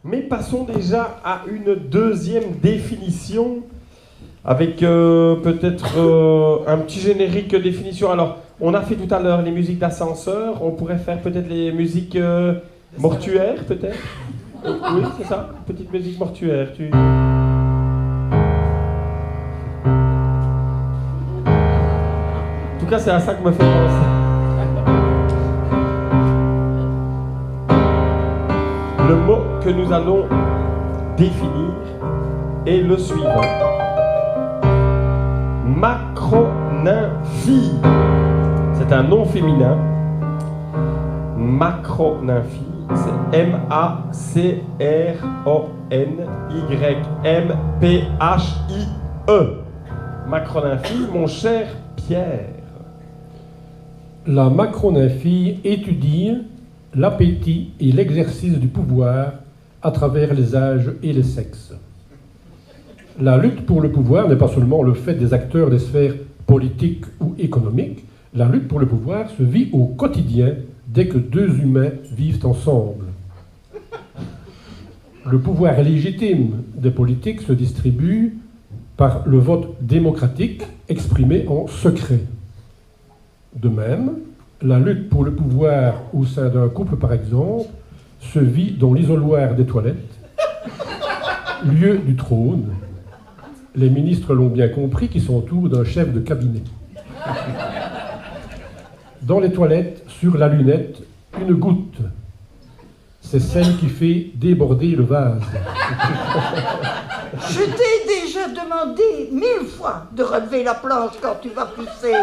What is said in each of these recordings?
Mais passons déjà à une deuxième définition, avec peut-être un petit générique de définition. Alors, on a fait tout à l'heure les musiques d'ascenseur, on pourrait faire peut-être les musiques mortuaires, peut-être. Oui, c'est ça, petite musique mortuaire. En tout cas, c'est à ça que me fait penser. Le mot que nous allons définir est le suivant. Macronymphie. C'est un nom féminin. Macronymphie, c'est M-A-C-R-O-N-Y-M-P-H-I-E. Macronymphie, mon cher Pierre. La macronymphie étudie l'appétit et l'exercice du pouvoir à travers les âges et les sexes. La lutte pour le pouvoir n'est pas seulement le fait des acteurs des sphères politiques ou économiques. La lutte pour le pouvoir se vit au quotidien dès que deux humains vivent ensemble. Le pouvoir légitime des politiques se distribue par le vote démocratique exprimé en secret. De même, la lutte pour le pouvoir au sein d'un couple, par exemple, se vit dans l'isoloir des toilettes, lieu du trône. Les ministres l'ont bien compris qui s'entourent d'un chef de cabinet. Dans les toilettes, sur la lunette, une goutte. C'est celle qui fait déborder le vase. Je t'ai déjà demandé 1000 fois de relever la planche quand tu vas pisser.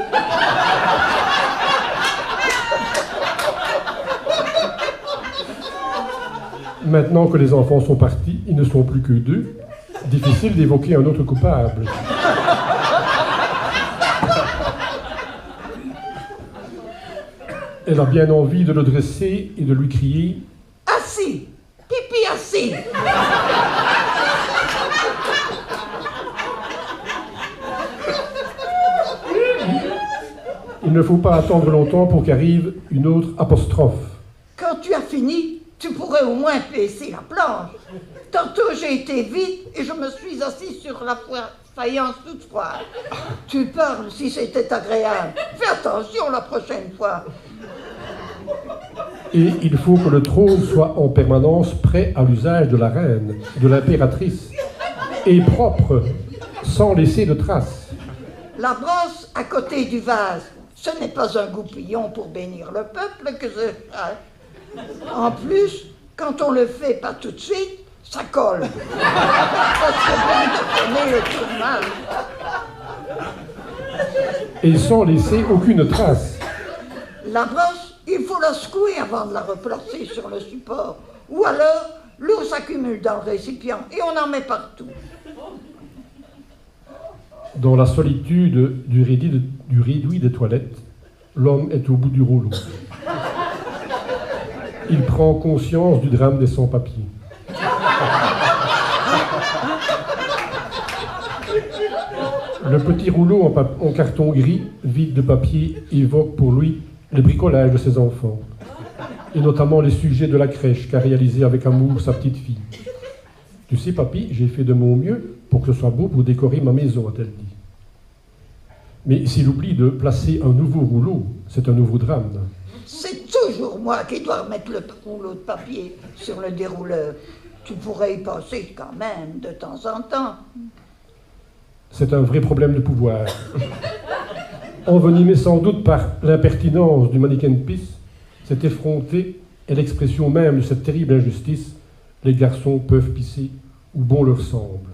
Maintenant que les enfants sont partis, ils ne sont plus que deux. Difficile d'évoquer un autre coupable. Elle a bien envie de le dresser et de lui crier « Assis! Pipi assis! » Il ne faut pas attendre longtemps pour qu'arrive une autre apostrophe. Quand tu as fini, tu pourrais au moins baisser la planche. Tantôt j'ai été vite et je me suis assis sur la faïence toute froide. Tu parles si c'était agréable. Fais attention la prochaine fois. Et il faut que le trône soit en permanence prêt à l'usage de la reine, de l'impératrice, et propre, sans laisser de traces. La brosse à côté du vase, ce n'est pas un goupillon pour bénir le peuple que ce... En plus, quand on le fait pas tout de suite, ça colle. Et sans laisser aucune trace. La brosse, il faut la secouer avant de la replacer sur le support. Ou alors, l'eau s'accumule dans le récipient et on en met partout. Dans la solitude du réduit des toilettes, l'homme est au bout du rouleau. Il prend conscience du drame des sans-papiers. Le petit rouleau en carton gris, vide de papier, évoque pour lui le bricolage de ses enfants, et notamment les sujets de la crèche qu'a réalisé avec amour sa petite fille. « Tu sais, papy, j'ai fait de mon mieux pour que ce soit beau pour décorer ma maison, a-t-elle dit. Mais s'il oublie de placer un nouveau rouleau, c'est un nouveau drame. C'est toujours moi qui dois remettre le rouleau de papier sur le dérouleur. Tu pourrais y passer quand même de temps en temps. C'est un vrai problème de pouvoir. Envenimé sans doute par l'impertinence du mannequin de pisse, cette effronté est l'expression même de cette terrible injustice. Les garçons peuvent pisser où bon leur semble.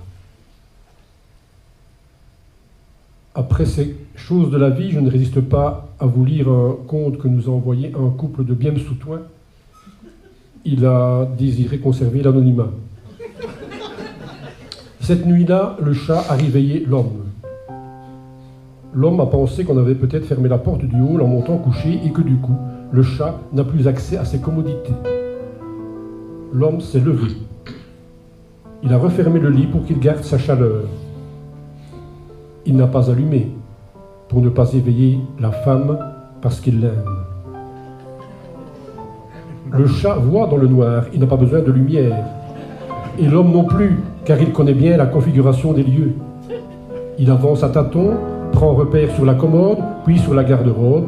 Après ces choses de la vie, je ne résiste pas à vous lire un conte que nous a envoyé un couple de Bienne-sous-Thouin. Il a désiré conserver l'anonymat. Cette nuit-là, le chat a réveillé l'homme. L'homme a pensé qu'on avait peut-être fermé la porte du hall en montant coucher et que du coup, le chat n'a plus accès à ses commodités. L'homme s'est levé. Il a refermé le lit pour qu'il garde sa chaleur. Il n'a pas allumé pour ne pas éveiller la femme parce qu'il l'aime. Le chat voit dans le noir, il n'a pas besoin de lumière. Et l'homme non plus, car il connaît bien la configuration des lieux. Il avance à tâtons, prend repère sur la commode, puis sur la garde-robe.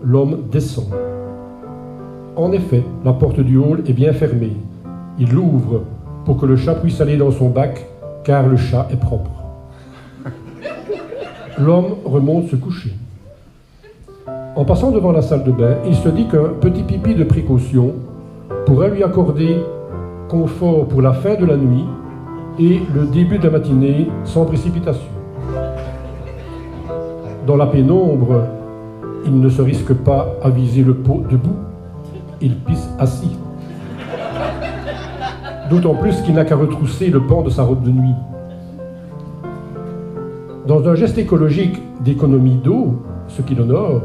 L'homme descend. En effet, la porte du hall est bien fermée. Il l'ouvre pour que le chat puisse aller dans son bac, car le chat est propre. L'homme remonte se coucher. En passant devant la salle de bain, il se dit qu'un petit pipi de précaution pourrait lui accorder confort pour la fin de la nuit et le début de la matinée sans précipitation. Dans la pénombre, il ne se risque pas à viser le pot debout, il pisse assis. D'autant plus qu'il n'a qu'à retrousser le pan de sa robe de nuit. Dans un geste écologique d'économie d'eau, ce qui l'honore,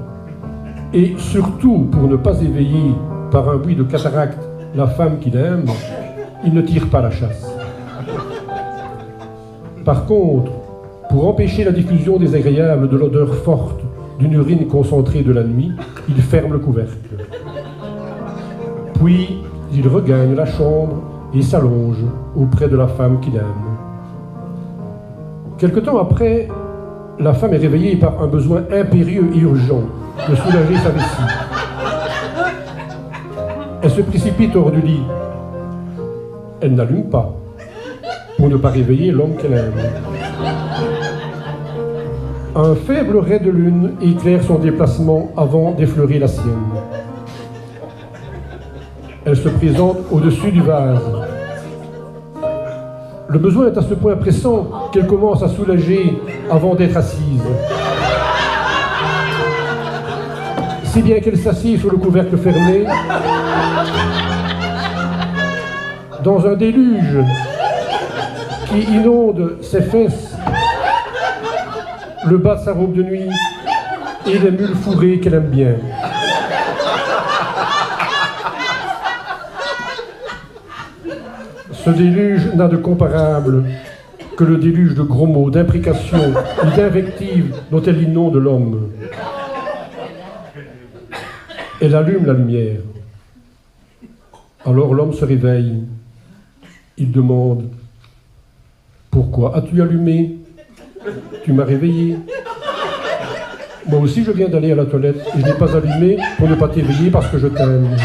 et surtout pour ne pas éveiller par un bruit de cataracte la femme qu'il aime, il ne tire pas la chasse. Par contre, pour empêcher la diffusion désagréable de l'odeur forte d'une urine concentrée de la nuit, il ferme le couvercle. Puis, il regagne la chambre et s'allonge auprès de la femme qu'il aime. Quelque temps après, la femme est réveillée par un besoin impérieux et urgent de soulager sa vessie. Elle se précipite hors du lit. Elle n'allume pas, pour ne pas réveiller l'homme qu'elle aime. Un faible ray de lune éclaire son déplacement avant d'effleurer la sienne. Elle se présente au-dessus du vase. Le besoin est à ce point pressant qu'elle commence à soulager avant d'être assise. Si bien qu'elle s'assied sur le couvercle fermé, dans un déluge qui inonde ses fesses, le bas de sa robe de nuit et les mules fourrées qu'elle aime bien. Ce déluge n'a de comparable que le déluge de gros mots, d'imprécations et d'invectives dont elle inonde l'homme. Elle allume la lumière. Alors l'homme se réveille. Il demande « Pourquoi as-tu allumé ? Tu m'as réveillé. Moi aussi je viens d'aller à la toilette et je n'ai pas allumé pour ne pas t'éveiller parce que je t'aime. »